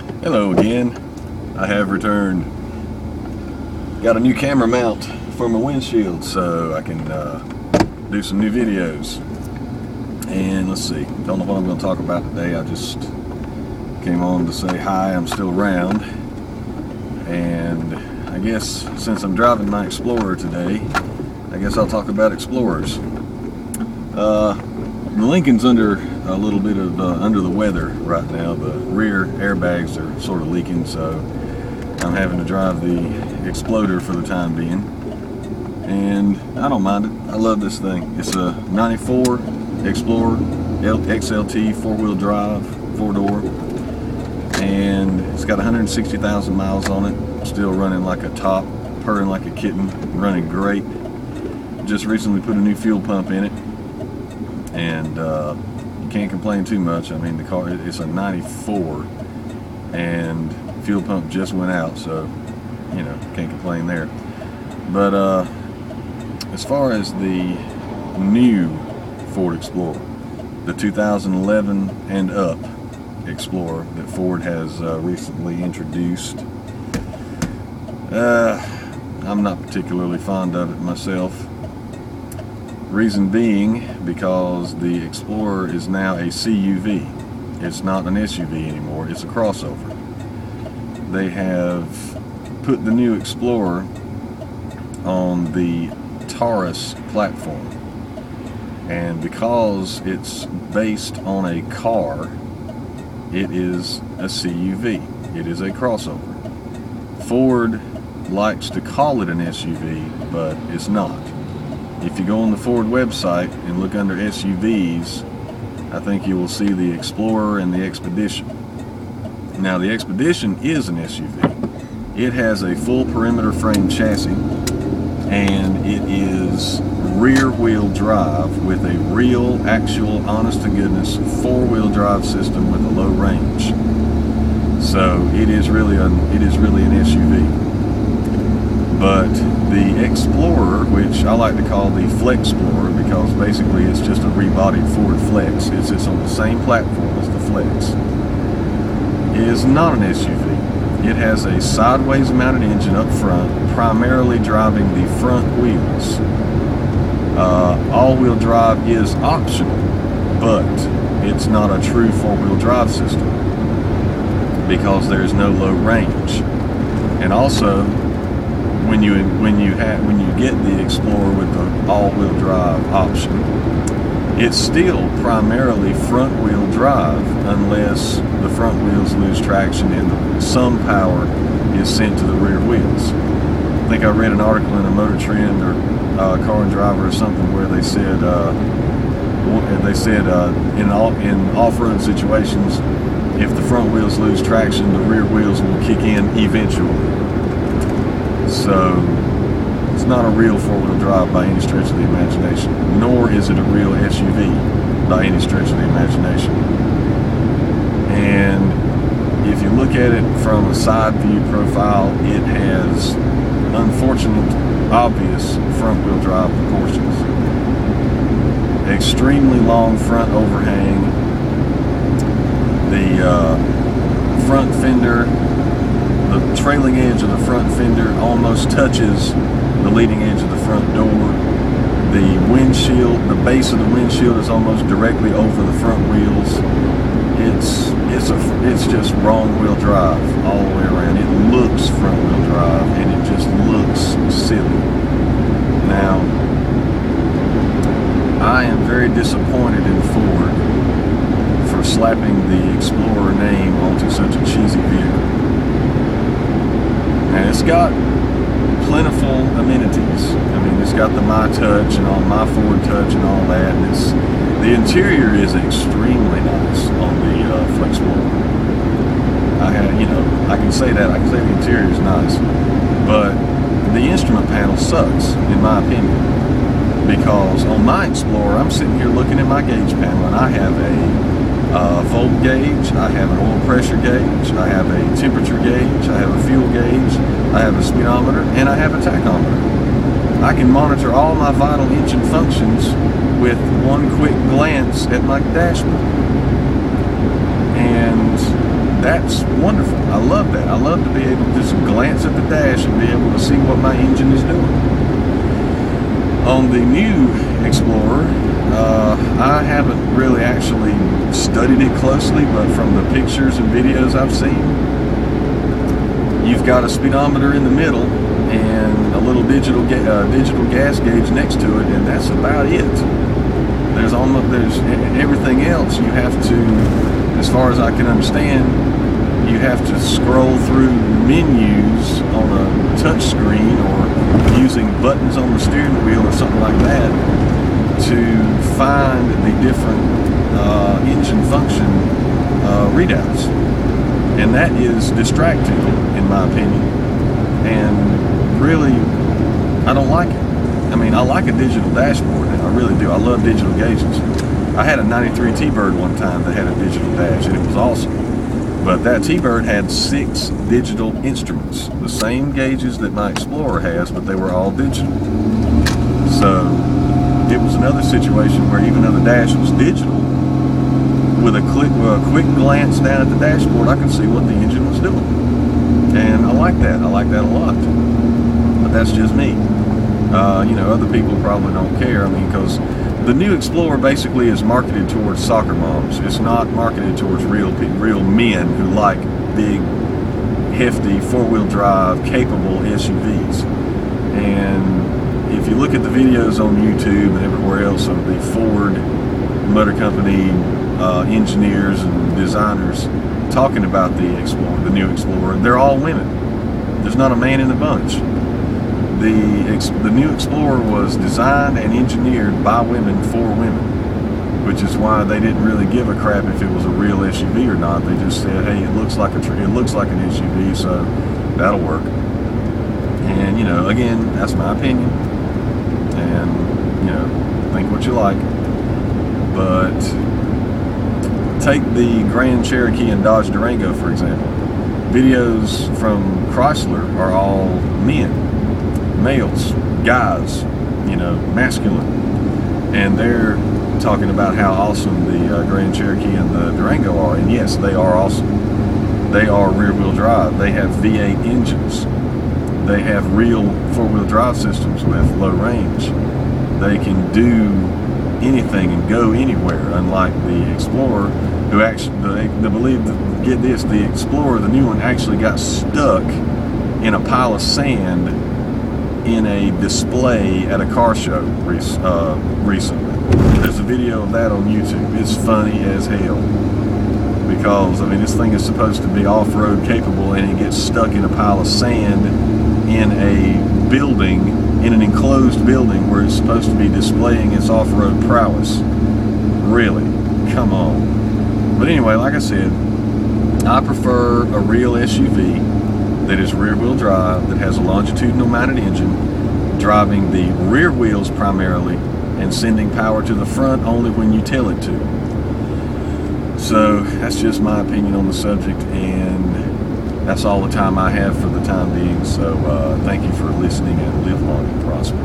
Hello again. I have returned. Got a new camera mount for my windshield so I can do some new videos. And let's see, don't know what I'm going to talk about today. I just came on to say hi, I'm still around. And I guess since I'm driving my Explorer today, I guess I'll talk about Explorers. The Lincoln's under a little bit of under the weather right now. The rear airbags are sort of leaking, so I'm having to drive the Exploder for the time being. And I don't mind it. I love this thing. It's a 94 Explorer XLT 4-wheel drive, 4-door. And it's got 160,000 miles on it. Still running like a top, purring like a kitten, running great. Just recently put a new fuel pump in it. And you can't complain too much. I mean, the car, it's a 94 and fuel pump just went out, so you know, can't complain there. But as far as the new Ford Explorer, the 2011 and up Explorer that Ford has recently introduced, I'm not particularly fond of it myself. Reason being, because the Explorer is now a CUV. It's not an SUV anymore, it's a crossover. They have put the new Explorer on the Taurus platform. And because it's based on a car, it is a CUV. It is a crossover. Ford likes to call it an SUV, but it's not. If you go on the Ford website and look under SUVs, I think you will see the Explorer and the Expedition. Now, the Expedition is an SUV. It has a full perimeter frame chassis, and it is rear-wheel drive with a real, actual, honest-to-goodness 4-wheel drive system with a low range. So it is really an SUV. But the Explorer, which I like to call the Flexplorer because basically it's just a rebodied Ford Flex, it sits on the same platform as the Flex, is not an SUV. It has a sideways mounted engine up front, primarily driving the front wheels. All-wheel drive is optional, but it's not a true 4-wheel drive system because there's no low range. And also, when you get the Explorer with the all-wheel drive option, it's still primarily front-wheel drive unless the front wheels lose traction and some power is sent to the rear wheels. I think I read an article in a Motor Trend or Car and Driver or something where they said in off-road situations, if the front wheels lose traction, the rear wheels will kick in eventually. So it's not a real 4-wheel drive by any stretch of the imagination, nor is it a real SUV by any stretch of the imagination. And if you look at it from a side view profile, it has unfortunate, obvious front-wheel drive proportions. Extremely long front overhang. The front fender, the trailing edge of the front fender almost touches the leading edge of the front door. The windshield, the base of the windshield is almost directly over the front wheels. It's just wrong wheel drive all the way around. It looks front wheel drive and it just looks silly. Now, I am very disappointed in Ford for slapping the Explorer name onto such a cheesy vehicle. And it's got plentiful amenities. I mean, it's got the My Touch and all My Ford Touch and all that. And the interior is extremely nice on the Flexplorer. I can say that. I can say the interior is nice, but the instrument panel sucks, in my opinion. Because on my Explorer, I'm sitting here looking at my gauge panel, and I have a volt gauge, I have an oil pressure gauge, I have a temperature gauge, I have a fuel gauge, I have a speedometer, and I have a tachometer. I can monitor all my vital engine functions with one quick glance at my dashboard. And that's wonderful. I love that. I love to be able to just glance at the dash and be able to see what my engine is doing. On the new Explorer, I haven't really actually studied it closely, but from the pictures and videos I've seen, you've got a speedometer in the middle and a little digital gas gauge next to it, and that's about it. There's everything else you have to, as far as I can understand, you have to scroll through menus on a touch screen or using buttons on the steering wheel or something like that to find the different engine function readouts. And that is distracting, in my opinion, and really, I don't like it. I mean, I like a digital dashboard, and I really do. I love digital gauges. I had a 93 T-Bird one time that had a digital dash, and it was awesome. But that T-Bird had 6 digital instruments, the same gauges that my Explorer has, but they were all digital. So it was another situation where even though the dash was digital, with a quick glance down at the dashboard, I could see what the engine was doing. And I like that. I like that a lot. But that's just me. Other people probably don't care. I mean, because the new Explorer basically is marketed towards soccer moms. It's not marketed towards real men who like big, hefty, four-wheel drive, capable SUVs. And if you look at the videos on YouTube and everywhere else of the Ford Motor Company engineers and designers talking about the Explorer, the new Explorer, they're all women. There's not a man in the bunch. The new Explorer was designed and engineered by women for women, which is why they didn't really give a crap if it was a real SUV or not. They just said, hey, it looks like an SUV, so that'll work. And again, that's my opinion, and think what you like. But take the Grand Cherokee and Dodge Durango, for example. Videos from Chrysler are all men, males, guys, masculine. And they're talking about how awesome the Grand Cherokee and the Durango are. And yes, they are awesome. They are rear-wheel drive. They have V8 engines. They have real four-wheel drive systems with low range. They can do anything and go anywhere, unlike the Explorer, who actually, they believe that, get this, the Explorer, the new one, actually got stuck in a pile of sand in a display at a car show recently. There's a video of that on YouTube. It's funny as hell, because this thing is supposed to be off-road capable, and it gets stuck in a pile of sand in a building, in an enclosed building where it's supposed to be displaying its off-road prowess. Really? Come on. But anyway, like I said, I prefer a real SUV that is rear-wheel drive, that has a longitudinal mounted engine, driving the rear wheels primarily, and sending power to the front only when you tell it to. So that's just my opinion on the subject, and that's all the time I have for the time being. So thank you for listening, and live long and prosper.